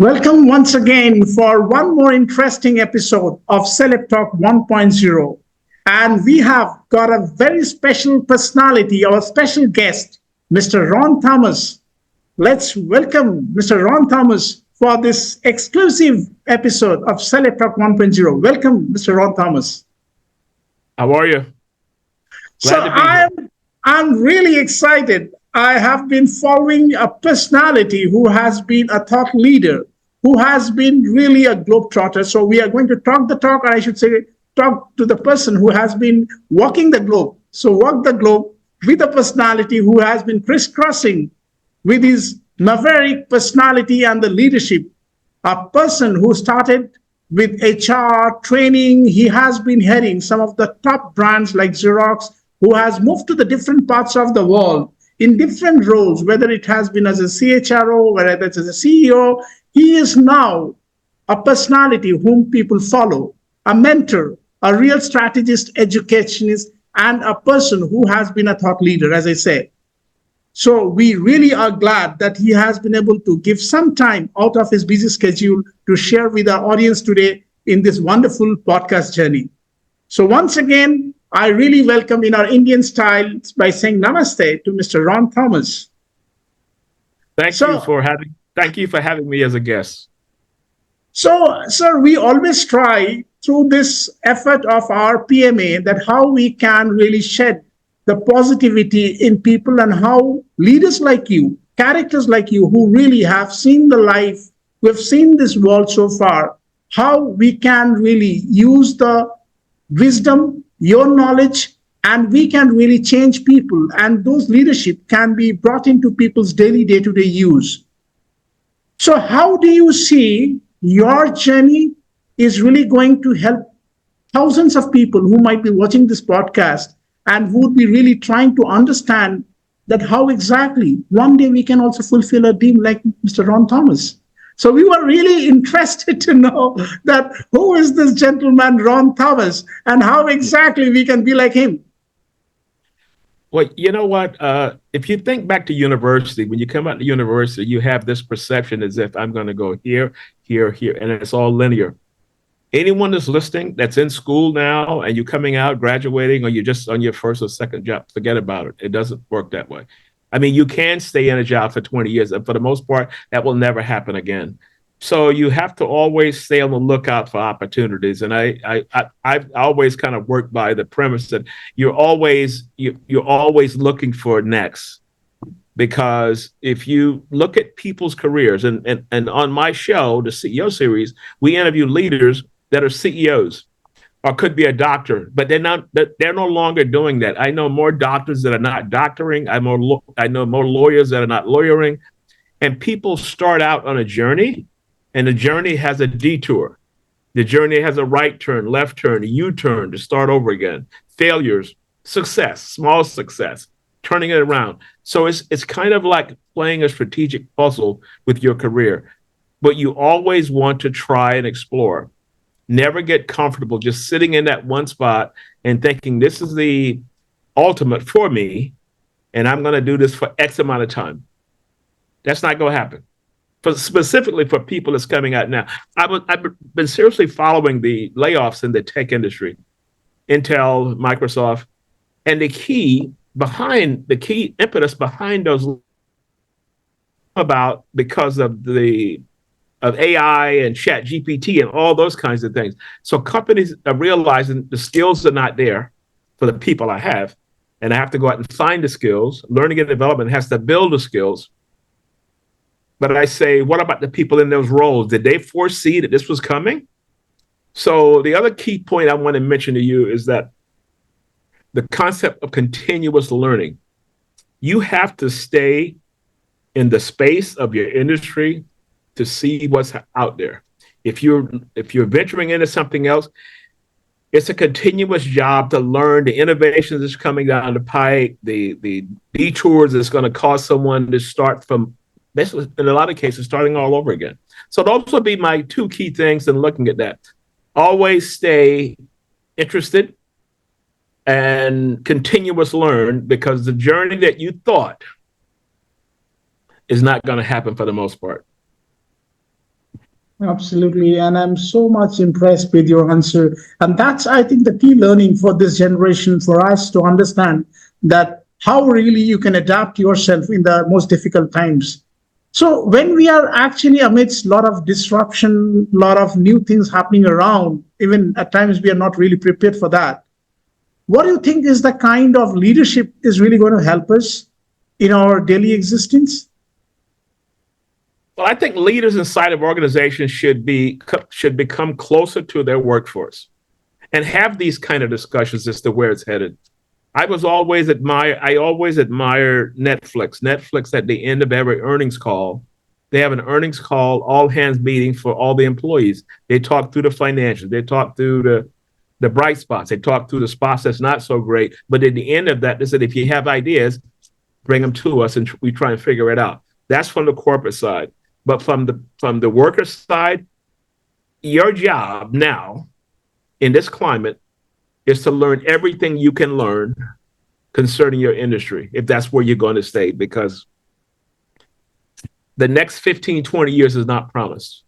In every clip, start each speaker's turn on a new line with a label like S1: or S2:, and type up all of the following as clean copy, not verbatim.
S1: Welcome once again for one more interesting episode of Celeb Talk 1.0. And we have got a very special personality, our special guest, Mr. Ron Thomas. Let's welcome Mr. Ron Thomas for this exclusive episode of Celeb Talk 1.0. Welcome, Mr. Ron Thomas.
S2: How are you?
S1: So
S2: Glad to be here.
S1: I'm really excited. I have been following a personality who has been a thought leader, who has been really a globetrotter. So we are going to talk the talk, or I should say, talk to the person who has been walking the globe. So walk the globe with a personality who has been crisscrossing with his maverick personality and the leadership. A person who started with HR training. He has been heading some of the top brands like Xerox, who has moved to the different parts of the world in different roles, whether it has been as a CHRO, whether it's as a CEO. He is now a personality whom people follow, a mentor, a real strategist, educationist, and a person who has been a thought leader, as I say. So we really are glad that he has been able to give some time out of his busy schedule to share with our audience today in this wonderful podcast journey. So once again, I really welcome in our Indian style by saying namaste to Mr. Ron Thomas.
S2: Thank you for having me as a guest.
S1: So, sir, we always try through this effort of our PMA that how we can really shed the positivity in people and how leaders like you, characters like you who really have seen the life, we've seen this world so far, how we can really use the wisdom, your knowledge, and we can really change people. And those leadership can be brought into people's daily day-to-day use. So how do you see your journey is really going to help thousands of people who might be watching this podcast and who would be really trying to understand that how exactly one day we can also fulfill a dream like Mr. Ron Thomas. So we were really interested to know that who is this gentleman, Ron Thomas, and how exactly we can be like him.
S2: Well, you know what? If you think back to university, when you come out to university, you have this perception as if I'm going to go here, here, here, and it's all linear. Anyone that's listening that's in school now and you're coming out, graduating, or you're just on your first or second job, forget about it. It doesn't work that way. I mean, you can stay in a job for 20 years, and for the most part, that will never happen again. So you have to always stay on the lookout for opportunities. And I've always kind of worked by the premise that you're always looking for next. Because if you look at people's careers, and on my show, the CEO series, we interview leaders that are CEOs or could be a doctor, but they're no longer doing that. I know more doctors that are not doctoring. I know more lawyers that are not lawyering. And people start out on a journey, and the journey has a detour. The journey has a right turn, left turn, a U-turn to start over again. Failures, success, small success, turning it around. So it's kind of like playing a strategic puzzle with your career, but you always want to try and explore. Never get comfortable just sitting in that one spot and thinking this is the ultimate for me, and I'm going to do this for X amount of time. That's not going to happen. Specifically for people that's coming out now. I've been seriously following the layoffs in the tech industry, Intel, Microsoft, and the key impetus behind those about because of AI and chat GPT and all those kinds of things. So companies are realizing the skills are not there for the people I have, and I have to go out and find the skills. Learning and development has to build the skills. But I say, what about the people in those roles? Did they foresee that this was coming? So the other key point I want to mention to you is that the concept of continuous learning. You have to stay in the space of your industry to see what's out there. If you're venturing into something else, it's a continuous job to learn the innovations that's coming down the pike, the detours that's going to cause someone to start from, basically, in a lot of cases, starting all over again. So those would be my two key things in looking at that. Always stay interested and continuous learn, because the journey that you thought is not going to happen for the most part.
S1: Absolutely. And I'm so much impressed with your answer. And that's, I think, the key learning for this generation for us to understand that how really you can adapt yourself in the most difficult times. So when we are actually amidst a lot of disruption, a lot of new things happening around, even at times we are not really prepared for that. What do you think is the kind of leadership is really going to help us in our daily existence?
S2: Well, I think leaders inside of organizations should become closer to their workforce and have these kind of discussions as to where it's headed. I always admire Netflix. Netflix at the end of every earnings call, they have an earnings call, all hands meeting for all the employees. They talk through the financials, they talk through the bright spots, they talk through the spots that's not so great. But at the end of that, they said if you have ideas, bring them to us and we try and figure it out. That's from the corporate side. But from the worker side, your job now in this climate is to learn everything you can learn concerning your industry, if that's where you're going to stay, because the next 15, 20 years is not promised.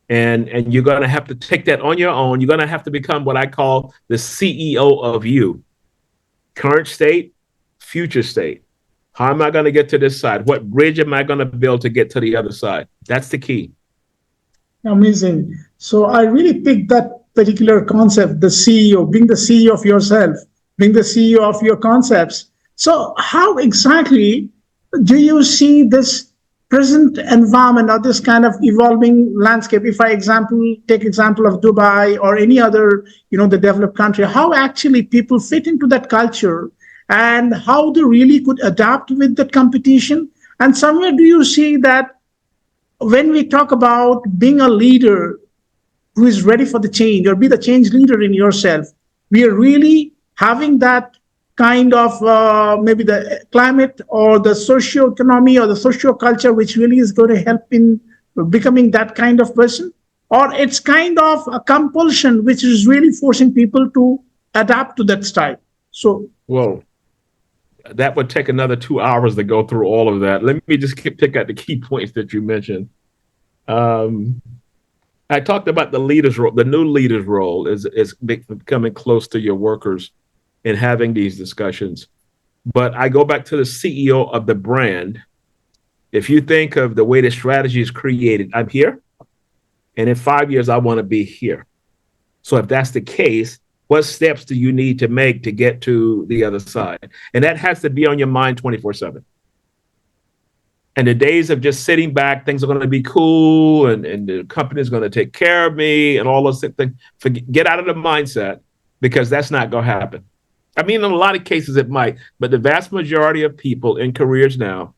S2: And you're going to have to take that on your own. You're going to have to become what I call the CEO of you. Current state, future state. How am I going to get to this side? What bridge am I going to build to get to the other side? That's the key.
S1: Amazing. So I really picked that particular concept, the CEO, being the CEO of yourself, being the CEO of your concepts. So how exactly do you see this present environment or this kind of evolving landscape? If I take example of Dubai or any other, the developed country, how actually people fit into that culture and how they really could adapt with that competition? And somewhere do you see that when we talk about being a leader who is ready for the change or be the change leader in yourself, we are really having that kind of maybe the climate or the socio economy or the socio culture which really is going to help in becoming that kind of person, or it's kind of a compulsion which is really forcing people to adapt to that style. So
S2: Well, that would take another 2 hours to go through all of that. Let me just pick out the key points that you mentioned. Um, I talked about the leader's role. The new leader's role is becoming close to your workers and having these discussions. But I go back to the CEO of the brand. If you think of the way the strategy is created, I'm here, and in 5 years I want to be here. So if that's the case, what steps do you need to make to get to the other side? And that has to be on your mind 24/7. And the days of just sitting back, things are going to be cool, and the company is going to take care of me and all those things. Get out of the mindset, because that's not going to happen. I mean, in a lot of cases it might, but the vast majority of people in careers now,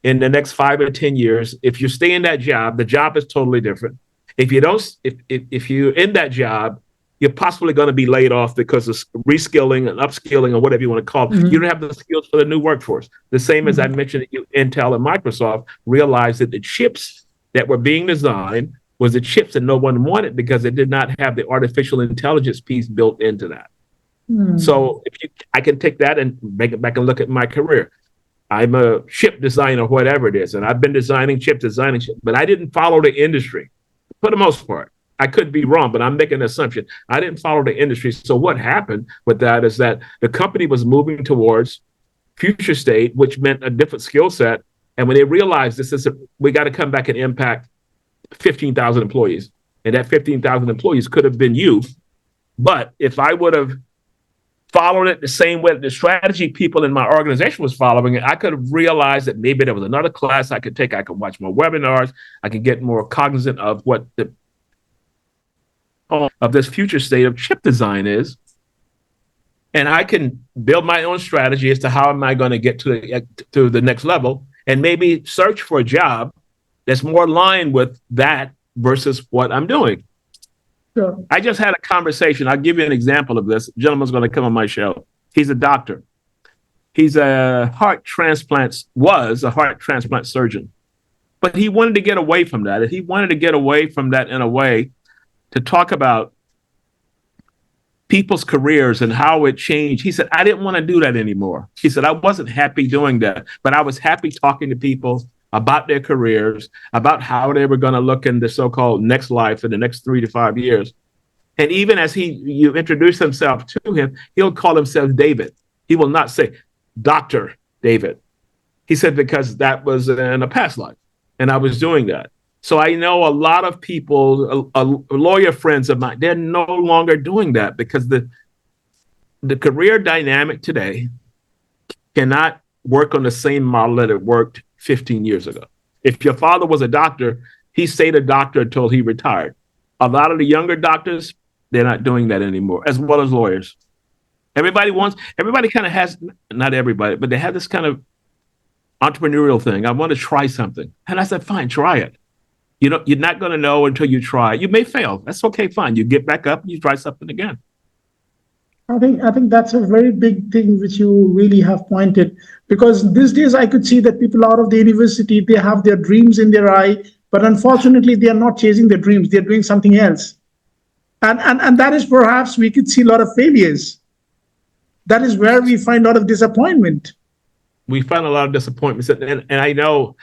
S2: in the next 5 or 10 years, if you stay in that job, the job is totally different. If you don't, if you're in that job, you're possibly going to be laid off because of reskilling and upskilling or whatever you want to call it. You
S1: mhm,
S2: don't have the skills for the new workforce. The same as I
S1: mhm,
S2: mentioned, Intel and Microsoft realized that the chips that were being designed was the chips that no one wanted because it did not have the artificial intelligence piece built into that.
S1: mhm,
S2: So I can take that and make it back and look at my career. I'm a chip designer, whatever it is, and I've been designing chips, but I didn't follow the industry for the most part. I could be wrong, but I'm making an assumption. I didn't follow the industry. So what happened with that is that the company was moving towards future state, which meant a different skill set. And when they realized we got to come back and impact 15,000 employees, and that 15,000 employees could have been you. But if I would have followed it the same way that the strategy people in my organization was following it, I could have realized that maybe there was another class I could take. I could watch more webinars. I could get more cognizant of what the of this future state of chip design is, and I can build my own strategy as to how am I going to get to the next level, and maybe search for a job that's more aligned with that versus what I'm doing.
S1: sure.
S2: I just had a conversation. I'll give you an example of this. A gentleman's going to come on my show. He's a doctor. He's was a heart transplant surgeon, but he wanted to get away from that. And he wanted to get away from that in a way to talk about people's careers and how it changed. He said, I didn't want to do that anymore. He said, I wasn't happy doing that, but I was happy talking to people about their careers, about how they were going to look in the so-called next life in the next 3 to 5 years. And even as you introduce himself to him, he'll call himself David. He will not say Dr. David. He said, because that was in a past life. And I was doing that. So I know a lot of people, lawyer friends of mine, they're no longer doing that because the career dynamic today cannot work on the same model that it worked 15 years ago. If your father was a doctor, he stayed a doctor until he retired. A lot of the younger doctors, they're not doing that anymore, as well as lawyers. Everybody kind of has, not everybody, but they have this kind of entrepreneurial thing. I want to try something. And I said, fine, try it. You know, you're not going to know until you try. You may fail. That's okay, fine. You get back up and you try something again.
S1: I think that's a very big thing which you really have pointed, because these days I could see that people out of the university, they have their dreams in their eye, but unfortunately they are not chasing their dreams. They're doing something else. And that is perhaps we could see a lot of failures. That is where we find a lot of disappointment.
S2: We find a lot of disappointments. And I know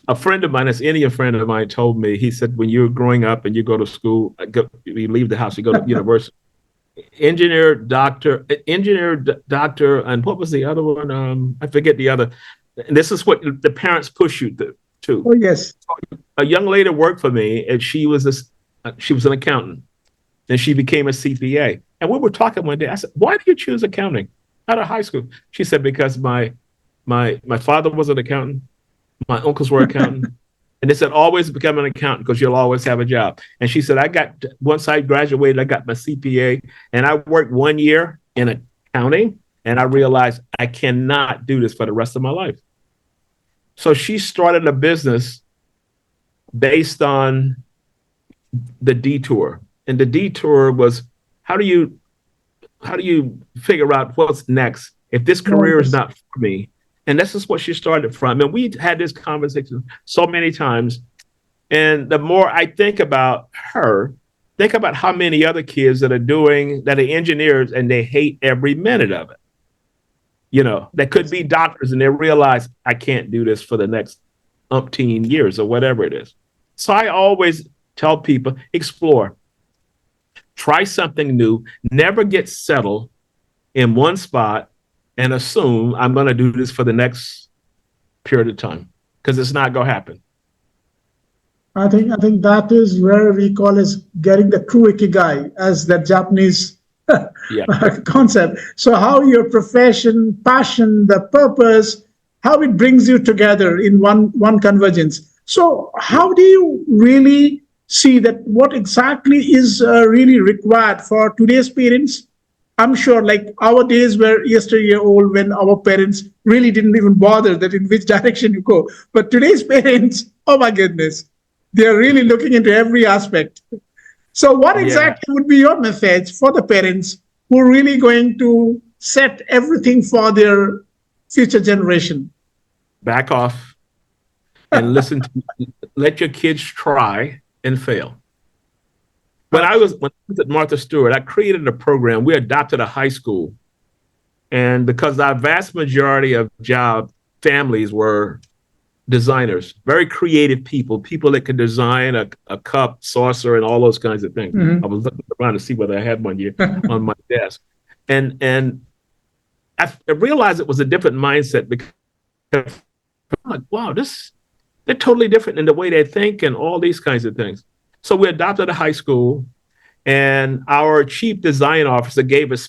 S2: a friend of mine, an Indian friend of mine, told me, he said, when you're growing up and you go to school, you leave the house, you go to university, engineer, doctor, and what was the other one? I forget the other. And this is what the parents push you to.
S1: Oh, yes.
S2: A young lady worked for me, and she was an accountant. Then she became a CPA. And we were talking one day. I said, why did you choose accounting out of high school? She said, because my father was an accountant. My uncles were accountants. And they said, always become an accountant because you'll always have a job. And she said, once I graduated, I got my CPA, and I worked 1 year in accounting, and I realized I cannot do this for the rest of my life. So she started a business based on the detour. And the detour was, how do you figure out what's next if this career is not for me? And this is what she started from. And we had this conversation so many times. And the more I think about her, think about how many other kids that are engineers and they hate every minute of it. You know, they could be doctors and they realize I can't do this for the next umpteen years or whatever it is. So I always tell people, explore, try something new, never get settled in one spot and assume I'm going to do this for the next period of time, because it's not going to happen.
S1: I think that is where we call as getting the true ikigai, as that Japanese concept. So how your profession, passion, the purpose, how it brings you together in one convergence. So how do you really see that what exactly is really required for today's parents? I'm sure like our days were yesteryear old when our parents really didn't even bother that in which direction you go. But today's parents, oh my goodness, they're really looking into every aspect. So what exactly would be your message for the parents who are really going to set everything for their future generation?
S2: Back off and let your kids try and fail. When I was at Martha Stewart, I created a program. We adopted a high school. And because our vast majority of job families were designers, very creative people that could design a cup, saucer, and all those kinds of things. Mm-hmm. I was looking around to see whether I had one here on my desk. And I realized it was a different mindset, because I'm like, wow, they're totally different in the way they think and all these kinds of things. So we adopted a high school, and our chief design officer gave us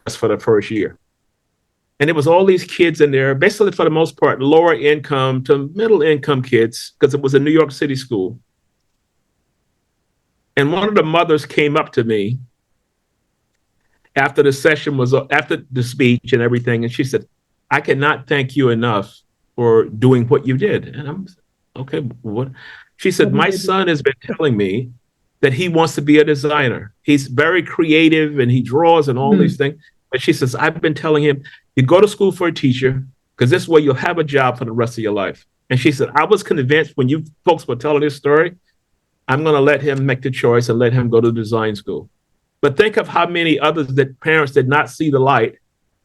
S2: for the first year. And it was all these kids in there, basically for the most part, lower income to middle income kids, because it was a New York City school. And one of the mothers came up to me after the speech and everything. And she said, I cannot thank you enough for doing what you did. And I'm okay, what? She said, my son has been telling me that he wants to be a designer. He's very creative and he draws and all these things. But she says, I've been telling him, you go to school for a teacher, because this way you'll have a job for the rest of your life. And she said, I was convinced when you folks were telling this story, I'm going to let him make the choice and let him go to design school. But think of how many others that parents did not see the light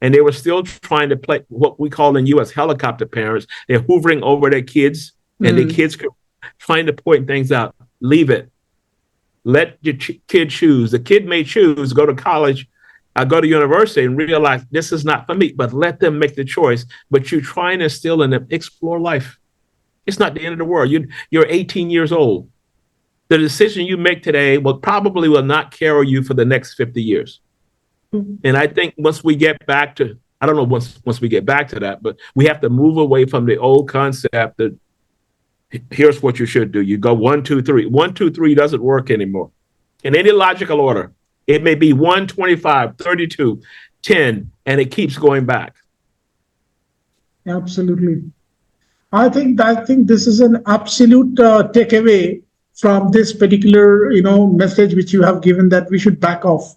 S2: and they were still trying to play what we call in U.S. helicopter parents. They're hoovering over their kids, and the kids trying to point things out. Leave it. Let your kid choose. The kid may choose, go to college, go to university and realize this is not for me, but let them make the choice. But you try and instill in them, explore life. It's not the end of the world. You're 18 years old. The decision you make today probably will not carry you for the next 50 years. And I think once we get back to, I don't know once we get back to that, but we have to move away from the old concept that here's what you should do. You go 1, 2, 3. 1, 2, 3 doesn't work anymore. In any logical order, it may be 1, 25, 32, 10, and it keeps going back.
S1: Absolutely. I think this is an absolute takeaway from this particular, message which you have given, that we should back off.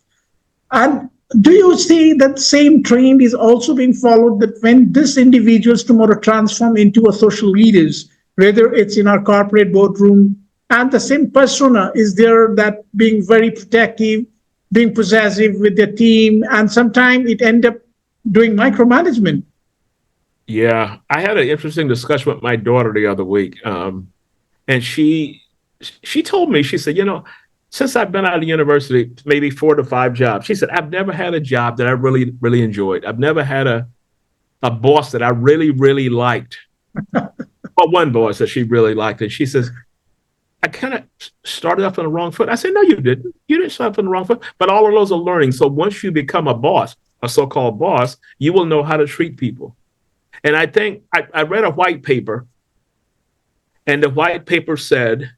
S1: And do you see that same trend is also being followed, that when these individuals tomorrow transform into a social leaders, whether it's in our corporate boardroom, and the same persona is there, that being very protective, being possessive with their team, and sometimes it end up doing micromanagement.
S2: Yeah, I had an interesting discussion with my daughter the other week, and she told me, she said, since I've been out of university, maybe 4 to 5 jobs, she said, I've never had a job that I really, really enjoyed. I've never had a boss that I really, really liked. Well, one boss that she really liked, and she says, I kind of started off on the wrong foot. I said, no, you didn't. You didn't start off on the wrong foot. But all of those are learning. So once you become a boss, a so-called boss, you will know how to treat people. And I think I read a white paper, and the white paper said,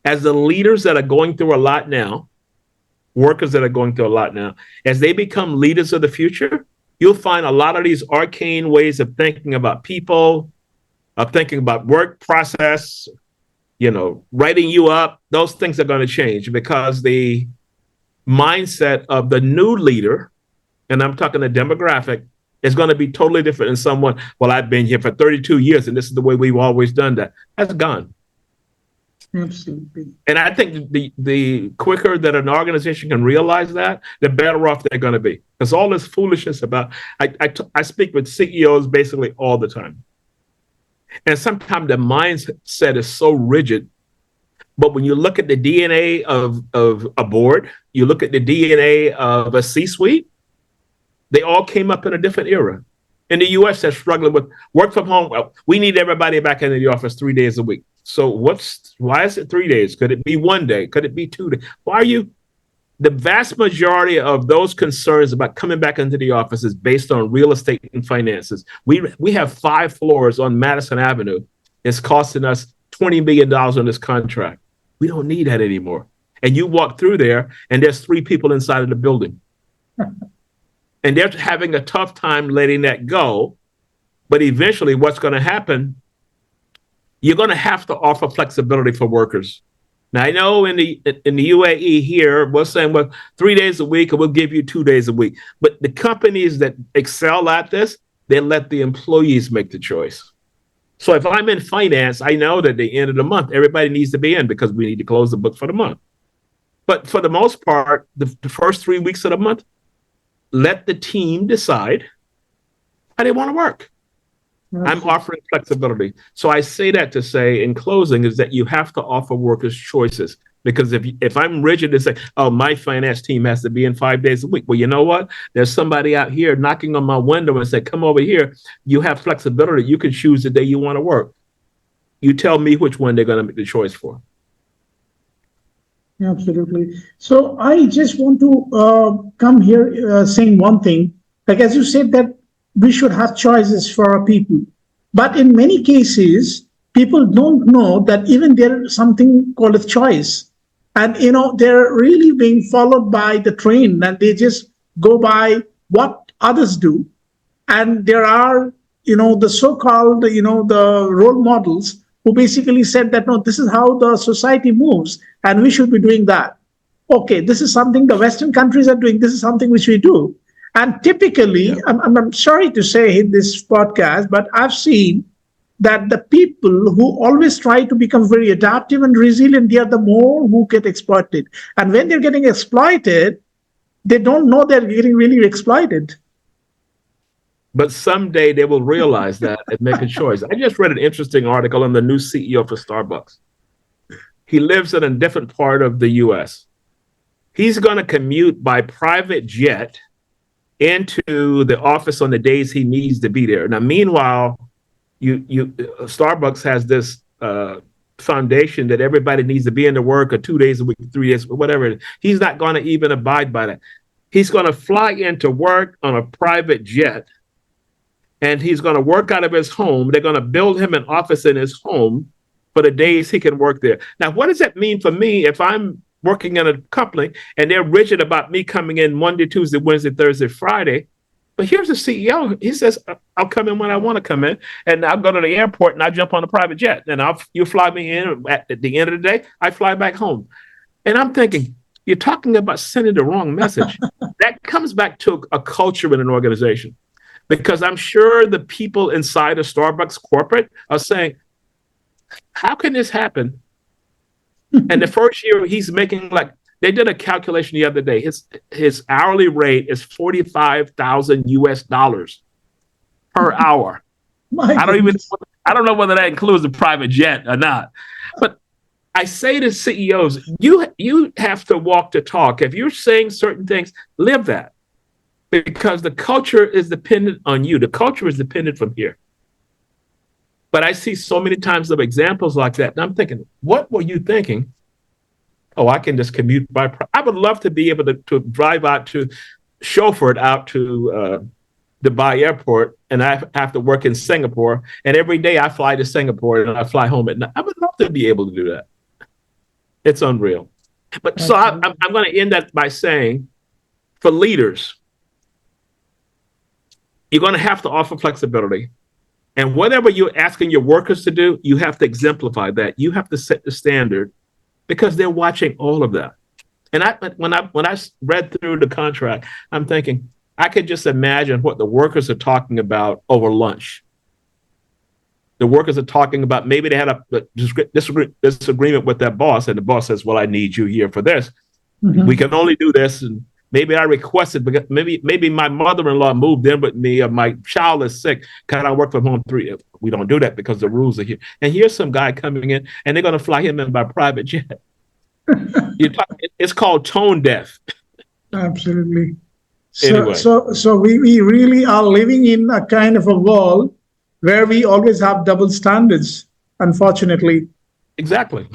S2: as the leaders that are going through a lot now, workers that are going through a lot now, as they become leaders of the future, you'll find a lot of these arcane ways of thinking about people, of thinking about work process, writing you up. Those things are going to change because the mindset of the new leader, and I'm talking the demographic, is going to be totally different than someone, well, I've been here for 32 years and this is the way we've always done that. That's gone.
S1: Absolutely.
S2: And I think the quicker that an organization can realize that, the better off they're going to be. Because all this foolishness about, I speak with CEOs basically all the time. And sometimes the mindset is so rigid. But when you look at the DNA of a board, you look at the DNA of a C-suite, they all came up in a different era. In the U.S., they're struggling with work from home. Well, we need everybody back into the office 3 days a week. So why is it 3 days? Could it be 1 day? Could it be 2 days? The vast majority of those concerns about coming back into the office is based on real estate and finances. We have 5 floors on Madison Avenue. It's costing us $20 million on this contract. We don't need that anymore. And you walk through there and there's 3 people inside of the building. And they're having a tough time letting that go. But eventually what's going to happen, you're going to have to offer flexibility for workers. Now, I know in the UAE here, we're saying, well, 3 days a week, and we'll give you 2 days a week. But the companies that excel at this, they let the employees make the choice. So if I'm in finance, I know that at the end of the month, everybody needs to be in because we need to close the book for the month. But for the most part, the first 3 weeks of the month, let the team decide how they want to work. I'm offering flexibility. So I say that to say in closing is that you have to offer workers choices, because if I'm rigid and say, oh, my finance team has to be in 5 days a week. Well, you know what? There's somebody out here knocking on my window and say, come over here. You have flexibility. You can choose the day you want to work. You tell me which one they're going to make the choice for.
S1: Absolutely. So I just want to come here saying one thing, like as you said that we should have choices for our people. But in many cases, people don't know that even there is something called a choice. And, they're really being followed by the train and they just go by what others do. And there are, the so-called, the role models who basically said that, no, this is how the society moves and we should be doing that. Okay, this is something the Western countries are doing. This is something which we do. And typically, I'm sorry to say in this podcast, but I've seen that the people who always try to become very adaptive and resilient, they are the more who get exploited. And when they're getting exploited, they don't know they're getting really exploited.
S2: But someday they will realize that and make a choice. I just read an interesting article on the new CEO for Starbucks. He lives in a different part of the US. He's going to commute by private jet into the office on the days he needs to be there. Now, meanwhile, you Starbucks has this foundation that everybody needs to be into work or 2 days a week, 3 days, whatever. He's not going to even abide by that. He's going to fly into work on a private jet, and he's going to work out of his home. They're going to build him an office in his home for the days he can work there. Now, what does that mean for me if I'm working in a company and they're rigid about me coming in Monday, Tuesday, Wednesday, Thursday, Friday? But here's the CEO. He says, I'll come in when I want to come in, and I'll go to the airport and I jump on a private jet. And you fly me in. At the end of the day, I fly back home. And I'm thinking, you're talking about sending the wrong message. That comes back to a culture in an organization. Because I'm sure the people inside of Starbucks corporate are saying, how can this happen? And the first year he's making, like, they did a calculation the other day. His hourly rate is $45,000 per hour. I don't know whether that includes the private jet or not. But I say to CEOs, you have to walk the talk. If you're saying certain things, live that. Because the culture is dependent on you. The culture is dependent from here. But I see so many times of examples like that, and I'm thinking, what were you thinking? Oh, I can just commute by. I would love to be able to drive out to, chauffeur it out to Dubai Airport, and I have to work in Singapore, and every day I fly to Singapore and I fly home at night. I would love to be able to do that. It's unreal. But so I'm going to end that by saying, for leaders, you're going to have to offer flexibility. And whatever you're asking your workers to do, you have to exemplify that. You have to set the standard, because they're watching all of that. And when I read through the contract, I'm thinking, I could just imagine what the workers are talking about over lunch. The workers are talking about, maybe they had a disagreement with their boss, and the boss says, well, I need you here for this. Mm-hmm. We can only do this. And maybe I requested, because maybe my mother-in-law moved in with me, or my child is sick. Can I work from home 3? We don't do that because the rules are here. And here's some guy coming in, and they're going to fly him in by private jet. It's called tone deaf.
S1: Absolutely.
S2: Anyway.
S1: So we really are living in a kind of a world where we always have double standards, unfortunately.
S2: Exactly.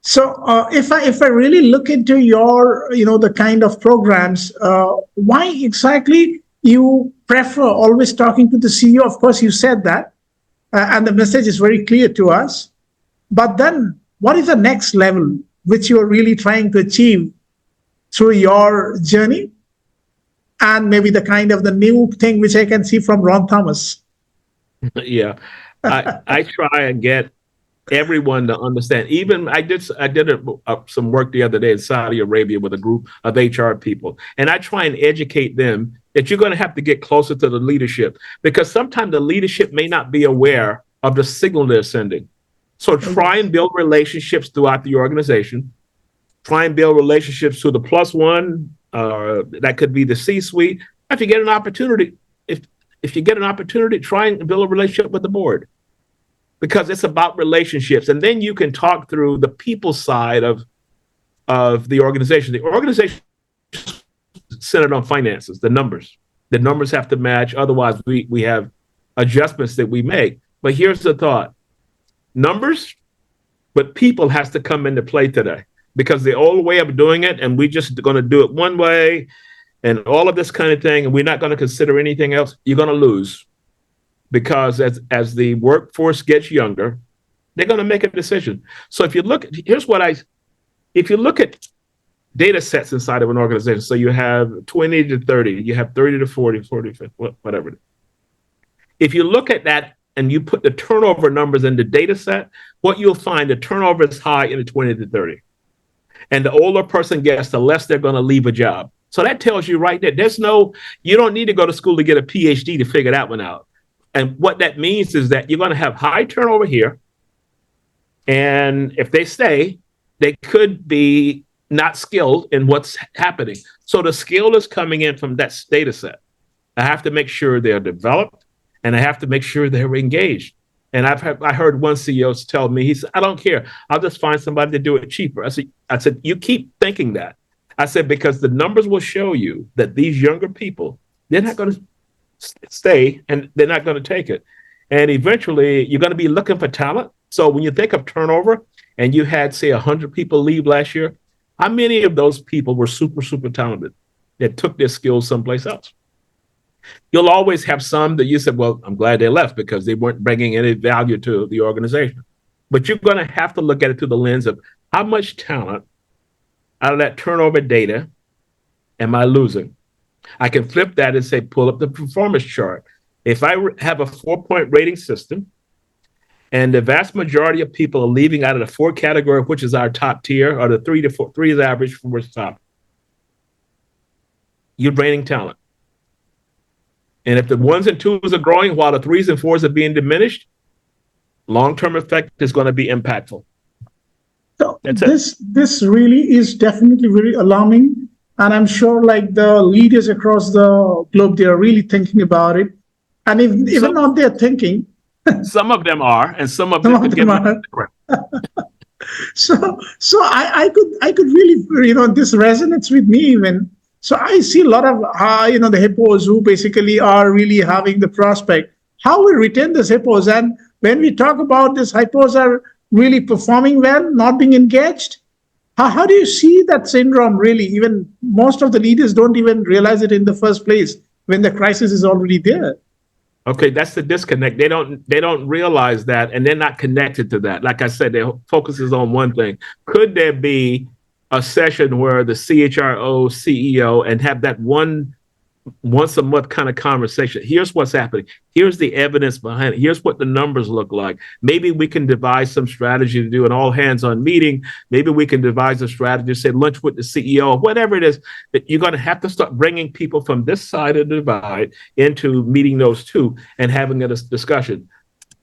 S1: So if I really look into your, the kind of programs, why exactly you prefer always talking to the CEO? Of course, you said that, and the message is very clear to us. But then what is the next level which you're really trying to achieve through your journey? And maybe the kind of the new thing which I can see from Ron Thomas.
S2: Yeah, I try and get everyone to understand. Even I did some work the other day in Saudi Arabia with a group of HR people, and I try and educate them that you're going to have to get closer to the leadership, because sometimes the leadership may not be aware of the signal they're sending. So try and build relationships throughout the organization. Try and build relationships to the plus one. That could be the C-suite. If you get an opportunity, if you get an opportunity, try and build a relationship with the board, because it's about relationships. And then you can talk through the people side of the organization. The organization is centered on finances, the numbers. The numbers have to match. Otherwise, we have adjustments that we make. But here's the thought. Numbers, but people has to come into play today, because the old way of doing it, and we just going to do it one way, and all of this kind of thing, and we're not going to consider anything else, you're going to lose. Because as the workforce gets younger, they're going to make a decision. So if you look, if you look at data sets inside of an organization, so you have 20 to 30, you have 30 to 40, 40, whatever. If you look at that and you put the turnover numbers in the data set, what you'll find, the turnover is high in the 20 to 30. And the older person gets, the less they're going to leave a job. So that tells you right there, you don't need to go to school to get a PhD to figure that one out. And what that means is that you're going to have high turnover here. And if they stay, they could be not skilled in what's happening. So the skill is coming in from that data set. I have to make sure they're developed, and I have to make sure they're engaged. And I heard one CEO tell me, he said, I don't care. I'll just find somebody to do it cheaper. I said, you keep thinking that. I said, because the numbers will show you that these younger people, they're not going to stay and they're not going to take it. And eventually you're going to be looking for talent. So when you think of turnover and you had, say, 100 people leave last year, how many of those people were super, super talented that took their skills someplace else? You'll always have some that you said, well, I'm glad they left because they weren't bringing any value to the organization. But you're going to have to look at it through the lens of how much talent out of that turnover data am I losing? I can flip that and say, pull up the performance chart. If I have a 4-point rating system and the vast majority of people are leaving out of the 4 category, which is our top tier, or the 3 to 4, 3 is average, 4 is top, you're draining talent. And if the 1s and 2s are growing while the 3s and 4s are being diminished, long-term effect is going to be impactful.
S1: So this really is definitely very alarming. And I'm sure like the leaders across the globe, they are really thinking about it. And if even not they're thinking,
S2: some of them are, and some of
S1: some
S2: them
S1: of
S2: could
S1: them
S2: get
S1: are. So I could really, this resonates with me even. So I see a lot of the hippos who basically are really having the prospect. How we retain these hippos, and when we talk about these hippos are really performing well, not being engaged. How do you see that syndrome really? Even most of the leaders don't even realize it in the first place when the crisis is already there.
S2: Okay, that's the disconnect. They don't realize that, and they're not connected to that. Like I said, their focus is on one thing. Could there be a session where the CHRO, CEO, and have that one once a month kind of conversation? Here's what's happening. Here's the evidence behind it. Here's what the numbers look like. Maybe we can devise some strategy to do an all hands on meeting. Maybe we can devise a strategy, say lunch with the CEO, whatever it is. That you're going to have to start bringing people from this side of the divide into meeting those two and having a discussion.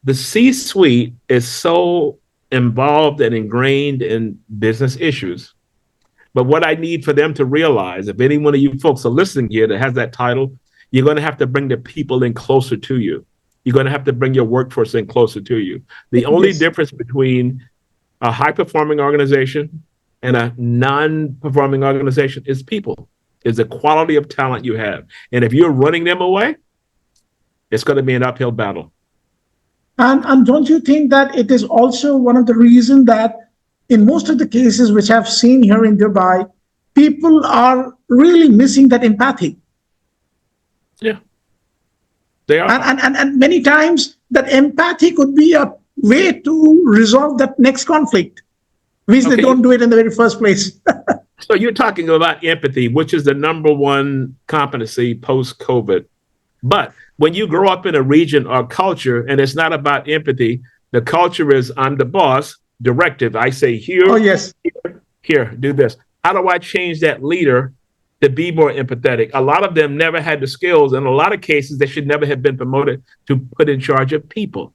S2: The C-suite is so involved and ingrained in business issues. But what I need for them to realize, if any one of you folks are listening here that has that title, you're going to have to bring the people in closer to you. You're going to have to bring your workforce in closer to you. The only difference between a high-performing organization and a non-performing organization is people, is the quality of talent you have. And if you're running them away, it's going to be an uphill battle.
S1: And don't you think that it is also one of the reasons that in most of the cases which I've seen here in Dubai, people are really missing that empathy.
S2: Yeah, they are.
S1: And many times that empathy could be a way to resolve that next conflict, which they don't do it in the very first place.
S2: So you're talking about empathy, which is the number one competency post-COVID. But when you grow up in a region or culture and it's not about empathy, the culture is I'm the boss, directive. I say here,
S1: oh, yes.
S2: here, do this. How do I change that leader to be more empathetic? A lot of them never had the skills. In a lot of cases, they should never have been promoted to put in charge of people.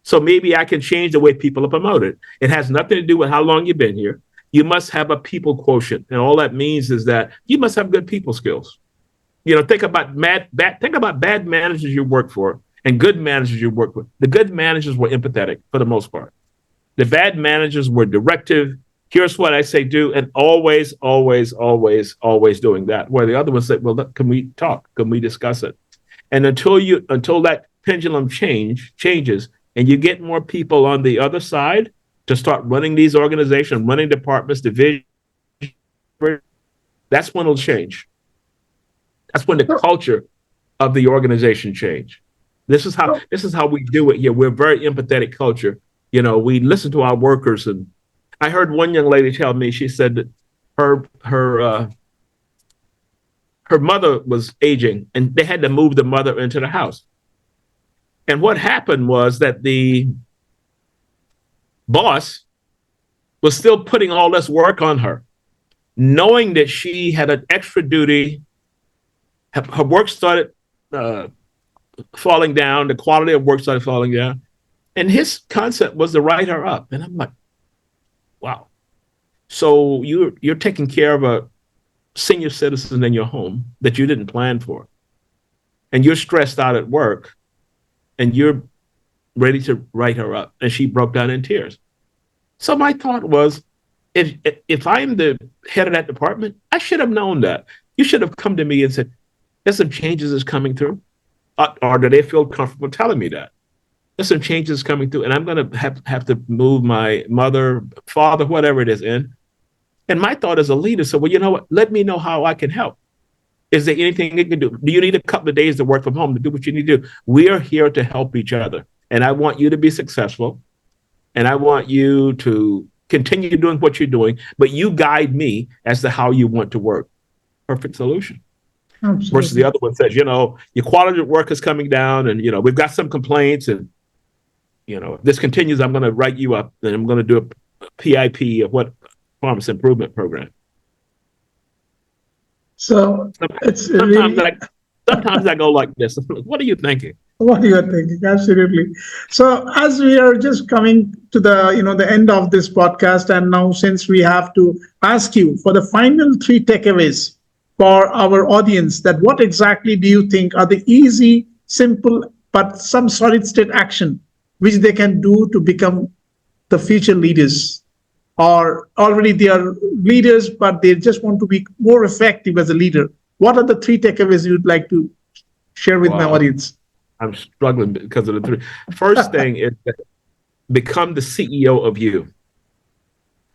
S2: So maybe I can change the way people are promoted. It has nothing to do with how long you've been here. You must have a people quotient. And all that means is that you must have good people skills. Think about bad managers you work for and good managers you work with. The good managers were empathetic for the most part. The bad managers were directive. Here's what I say do, and always, always, always, always doing that. Where the other ones said, well, look, can we talk? Can we discuss it? And until that pendulum changes, and you get more people on the other side to start running these organizations, running departments, divisions, that's when it'll change. That's when the culture of the organization change. This is how we do it here. We're a very empathetic culture. We listen to our workers. And I heard one young lady tell me, she said that her mother was aging and they had to move the mother into the house. And what happened was that the boss was still putting all this work on her, knowing that she had an extra duty. Her work started falling down. The quality of work started falling down. And his concept was to write her up. And I'm like, wow. So you're taking care of a senior citizen in your home that you didn't plan for. and you're stressed out at work and you're ready to write her up. And she broke down in tears. So my thought was, if I'm the head of that department, I should have known that. You should have come to me and said, there's some changes that's coming through. Or do they feel comfortable telling me that? There's some changes coming through, and I'm going to have to move my mother, father, whatever it is in. And my thought as a leader, so, well, you know what? Let me know how I can help. Is there anything you can do? Do you need a couple of days to work from home to do what you need to do? We are here to help each other. And I want you to be successful. And I want you to continue doing what you're doing, but you guide me as to how you want to work. Perfect solution.
S1: Absolutely.
S2: Versus the other one says, your quality of work is coming down, and we've got some complaints, and if this continues, I'm going to write you up, and I'm going to do a PIP of what performance improvement program.
S1: So
S2: sometimes I go like this. What are you thinking?
S1: What you are thinking, absolutely. So as we are just coming to the end of this podcast, and now since we have to ask you for the final 3 takeaways for our audience, that what exactly do you think are the easy, simple, but some solid state action which they can do to become the future leaders, or already they are leaders, but they just want to be more effective as a leader? What are the 3 takeaways you'd like to share with my audience?
S2: I'm struggling because of the 3. First thing is that become the CEO of you.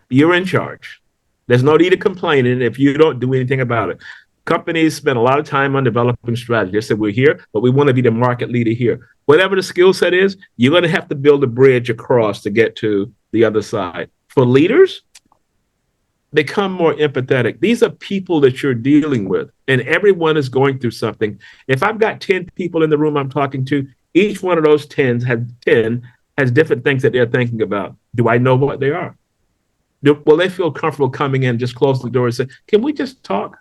S2: You're in charge. There's no need to complain if you don't do anything about it. Companies spend a lot of time on developing strategy. They said, we're here, but we want to be the market leader here. Whatever the skill set is, you're going to have to build a bridge across to get to the other side. For leaders, become more empathetic. These are people that you're dealing with, and everyone is going through something. If I've got 10 people in the room I'm talking to, each one of those 10 has different things that they're thinking about. Do I know what they are? Will they feel comfortable coming in, just close the door and say, can we just talk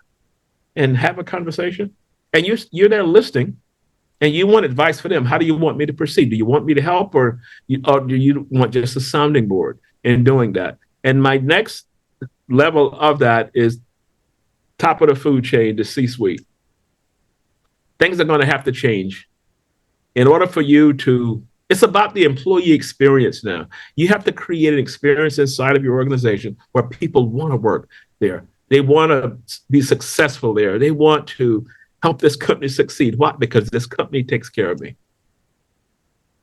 S2: and have a conversation? And you're there listening, and you want advice for them. How do you want me to proceed? Do you want me to help, or do you want just a sounding board in doing that? And my next level of that is top of the food chain, the C-suite. Things are going to have to change in order for you to. It's about the employee experience now. You have to create an experience inside of your organization where people want to work there. They want to be successful there. They want to help this company succeed. Why? Because this company takes care of me.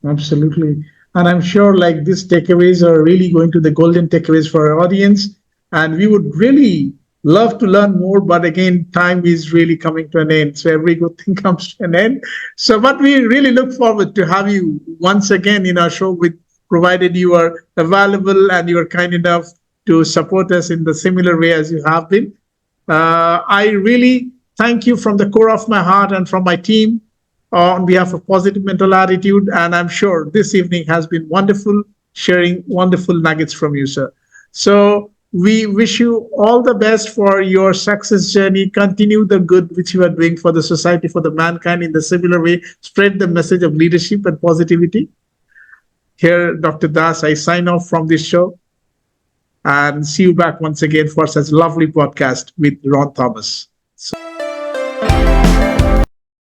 S1: Absolutely. And I'm sure these takeaways are really going to the golden takeaways for our audience. And we would really love to learn more, but again, time is really coming to an end. So every good thing comes to an end. So, but we really look forward to have you once again in our show, provided you are available and you are kind enough to support us in the similar way as you have been. I really thank you from the core of my heart and from my team on behalf of Positive Mental Attitude. And I'm sure this evening has been wonderful, sharing wonderful nuggets from you, sir. So we wish you all the best for your success journey. Continue the good which you are doing for the society, for the mankind in the similar way. Spread the message of leadership and positivity. Here, Dr. Das, I sign off from this show and see you back once again for such lovely podcast with Ron Thomas.